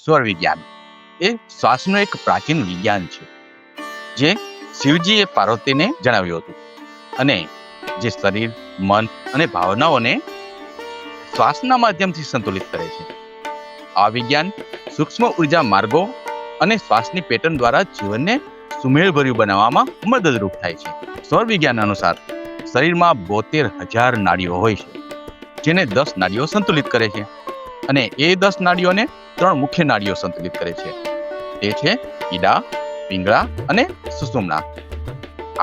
સ્વર વિજ્ઞાન એ શ્વાસનું એક પ્રાચીન વિજ્ઞાન છે, જે શિવજીએ પાર્વતીને જણાવ્યું હતું અને જે શરીર, મન અને ભાવનાઓને શ્વાસના માધ્યમથી સંતુલિત કરે છે. આ વિજ્ઞાન સૂક્ષ્મ ઉર્જા માર્ગો અને શ્વાસની પેટર્ન દ્વારા જીવનને સુમેળભર્યું બનાવવામાં મદદરૂપ થાય છે. સ્વર વિજ્ઞાન અનુસાર શરીરમાં 72,000 નાડીઓ હોય છે, જેને 10 નાડીઓ સંતુલિત કરે છે અને એ 10 નાડીઓને 3 મુખ્ય નાડીઓ સંતુલિત કરે છે. તે છે ઈડા, પિંગળા અને સુષુમ્ના.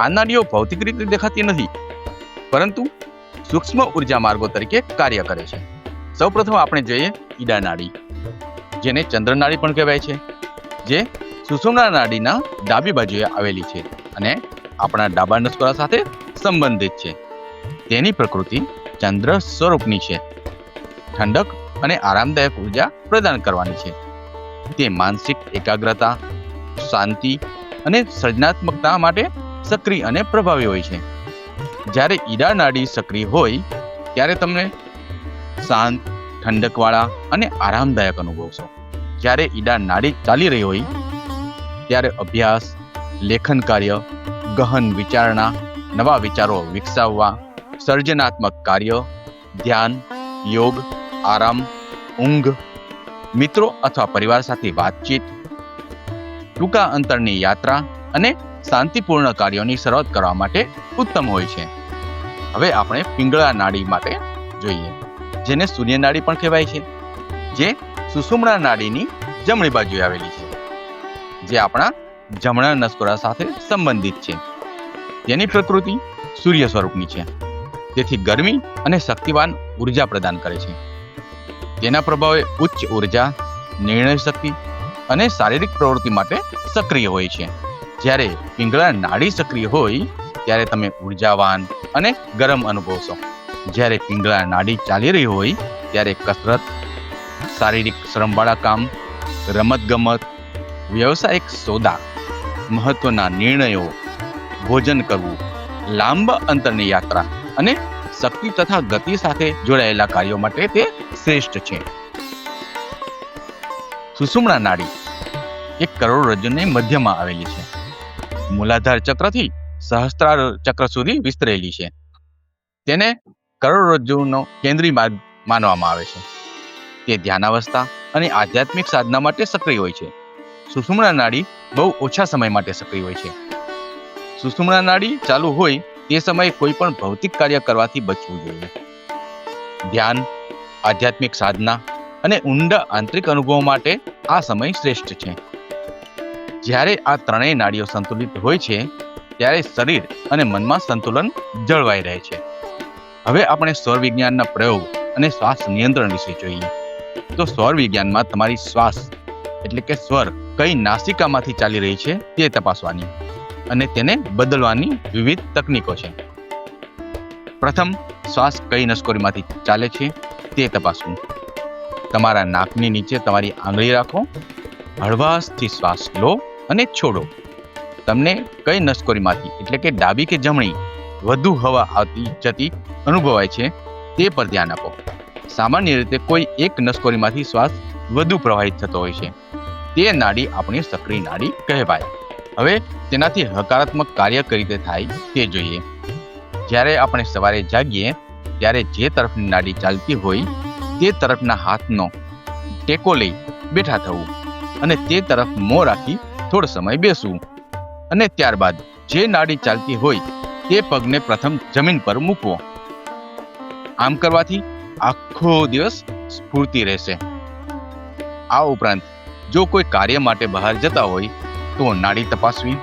આ નાડીઓ ભૌતિક રીતે દેખાતી નથી, પરંતુ સૂક્ષ્મ ઉર્જા માર્ગો તરીકે કાર્ય કરે છે. સૌપ્રથમ આપણે જોઈએ ઈડા નાડી, જેને ચંદ્ર નાડી પણ કહેવાય છે, જે સુષુમ્ના નાડીના ડાબી બાજુએ આવેલી છે અને આપણા ડાબા નસકોરા સાથે સંબંધિત છે. તેની પ્રકૃતિ ચંદ્ર સ્વરૂપની છે. ઠંડક અને આરામદાયક ઉર્જા પ્રદાન કરવાની છે. તે માનસિક એકાગ્રતા, શાંતિ અને સર્જનાત્મકતા માટે સક્રિય અને પ્રભાવી હોય છે. જ્યારે ઈડા નાડી સક્રિય હોય ત્યારે તમને શાંત, ઠંડકવાળા અને આરામદાયક અનુભવશો. જ્યારે ઈડા નાડી ચાલી રહી હોય ત્યારે અભ્યાસ, લેખન કાર્ય, ગહન વિચારણા, નવા વિચારો વિકસાવવા, સર્જનાત્મક કાર્ય, ધ્યાન, યોગ, આરામ, ઊંઘ, મિત્રો અથવા પરિવાર સાથે વાતચીત, ટૂંકા અંતરની યાત્રા અને શાંતિપૂર્ણ કાર્યોની શરૂઆત કરવા માટે ઉત્તમ હોય છે. હવે આપણે પિંગળા નાડી માટે જોઈએ, જેને સૂર્ય નાડી પણ કહેવાય છે, જે સુષુમ્ના નાડીની જમણી બાજુએ આવેલી છે, જે આપણા જમણા નસકોરા સાથે સંબંધિત છે. તેની પ્રકૃતિ સૂર્ય સ્વરૂપની છે, તેથી ગરમી અને શક્તિવાન ઉર્જા પ્રદાન કરે છે. તેના પ્રભાવે ઉચ્ચ ઉર્જા, નિર્ણય શક્તિ અને શારીરિક પ્રવૃત્તિ માટે સક્રિય હોય છે. જ્યારે પિંગળા નાડી સક્રિય હોય ત્યારે તમે ઉર્જાવાન અને ગરમ અનુભવશો. જ્યારે પિંગળા નાડી ચાલી રહી હોય ત્યારે કસરત, શારીરિક શ્રમવાળા કામ, રમતગમત, વ્યવસાયિક સોદા, મહત્વના નિર્ણયો, ભોજન કરવું, લાંબા અંતરની યાત્રા અને શક્તિ તથા ગતિ સાથે જોડાયેલા કાર્યો માટે તે શ્રેષ્ઠ છે. સુષુમ્ના નાડી એક કરોડરજ્જુની મધ્યમાં આવેલી છે. મૂલાધાર ચક્રથી સહસ્ત્રાર ચક્ર સુધી વિસ્તરેલી છે. તેને કરોડરજ્જુનો કેન્દ્રીય માર્ગ માનવામાં આવે છે. તે ધ્યાનાવસ્થા અને આધ્યાત્મિક સાધના માટે સક્રિય હોય છે. સુષુમ્ના નાડી બહુ ઓછા સમય માટે સક્રિય હોય છે. સુષુમ્ના નાડી ચાલુ હોય તે સમયે કોઈ પણ ભૌતિક કાર્ય કરવાથી બચવું જોઈએ. ધ્યાન, આધ્યાત્મિક સાધના અને ઊંડા આંતરિક અનુભવો માટે આ સમય શ્રેષ્ઠ છે. જ્યારે આ ત્રણેય નાડીઓ સંતુલિત હોય છે ત્યારે શરીર અને મનમાં સંતુલન જળવાઈ રહે છે. હવે આપણે સ્વર વિજ્ઞાનના પ્રયોગ અને શ્વાસ નિયંત્રણ વિશે જોઈએ. તો સ્વર વિજ્ઞાનમાં તમારી શ્વાસ એટલે કે સ્વર કઈ નાસિકામાંથી ચાલી રહી છે તે તપાસવાની અને તેને બદલવાની વિવિધ તકનીકો છે. પ્રથમ, શ્વાસ કઈ નસકોરીમાંથી ચાલે છે તે તપાસવું. તમારા નાકની નીચે તમારી આંગળી રાખો, હળવાશથી શ્વાસ લો અને છોડો. તમને કઈ નસકોરીમાંથી એટલે કે ડાબી કે જમણી વધુ હવા આવતી જતી અનુભવાય છે તે પર ધ્યાન આપો. સામાન્ય રીતે કોઈ એક નસકોરીમાંથી શ્વાસ વધુ પ્રવાહિત થતો હોય છે. તે નાડી આપણી સક્રિય નાડી કહેવાય. હવે તેનાથી હકારાત્મક કાર્ય કઈ રીતે થાય તે જોઈએ. જ્યારે આપણે સવારે જાગીએ ત્યારે જે તરફની નાડી ચાલતી હોય તે તરફના હાથનો ટેકો લઈ બેઠા થવું અને તે તરફ મોં રાખી થોડો સમય બેસવું અને ત્યારબાદ જે નાડી ચાલતી હોય તે પગને પ્રથમ જમીન પર મૂકવો. આમ કરવાથી આખો દિવસ સ્ફૂર્તિ રહેશે. આ ઉપરાંત જો કોઈ કાર્ય માટે બહાર જતા હોય તો નાડી તપાસવી.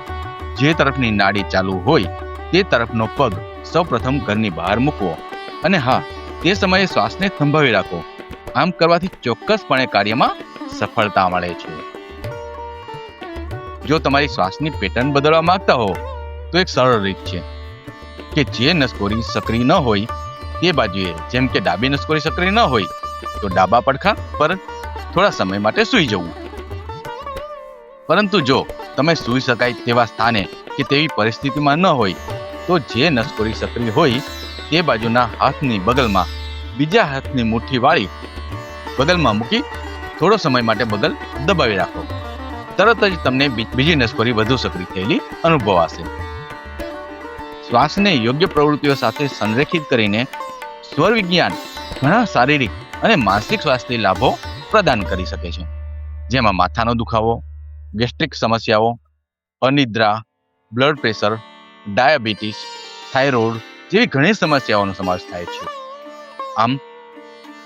જે તરફની નાડી ચાલુ હોય તે તરફનો પગ સૌપ્રથમ ઘરની બહાર મૂકવો અને હા, તે સમયે શ્વાસને થંભાવી રાખો. આમ કરવાથી ચોક્કસપણે કાર્યમાં સફળતા મળે છે. જો તમારી શ્વાસની પેટર્ન બદલવા માંગતા હો તો એક સરળ રીત છે કે જે નસકોરી સક્રિય ન હોય તે બાજુએ, જેમ કે ડાબી નસકોરી સક્રિય ન હોય તો ડાબા પડખા પર થોડા સમય માટે સૂઈ જવું. પરંતુ જો તમે સૂઈ શકાય તેવા સ્થાને કે તેવી પરિસ્થિતિમાં ન હોય તો જે નસકોરી સક્રિય હોય તે બાજુના હાથની બગલમાં બીજા હાથની મુઠ્ઠી વાળી બગલમાં મૂકી થોડો સમય માટે બગલ દબાવી રાખો. તરત જ તમને બીજી નસકોરી વધુ સક્રિય થયેલી અનુભવાશે. શ્વાસને યોગ્ય પ્રવૃત્તિઓ સાથે સંરેખિત કરીને સ્વર વિજ્ઞાન ઘણા શારીરિક અને માનસિક સ્વાસ્થ્ય લાભો પ્રદાન કરી શકે છે, જેમાં માથાનો દુખાવો, ગેસ્ટ્રિક સમસ્યાઓ, અનિદ્રા, બ્લડ પ્રેશર, ડાયાબિટીસ, થાઇરોઇડ જેવી ઘણી સમસ્યાઓનો સમાવેશ થાય છે. આમ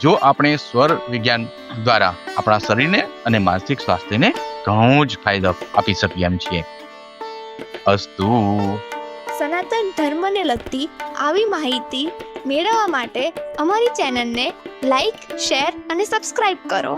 જો આપણે સ્વર વિજ્ઞાન દ્વારા આપણા શરીરને અને માનસિક સ્વાસ્થ્યને ઘણો જ ફાયદો આપી શકીએ એમ છીએ. અસ્તુ. સનાતન ધર્મને લગતી આવી માહિતી મેળવવા માટે અમારી ચેનલને લાઈક, શેર અને સબસ્ક્રાઇબ કરો.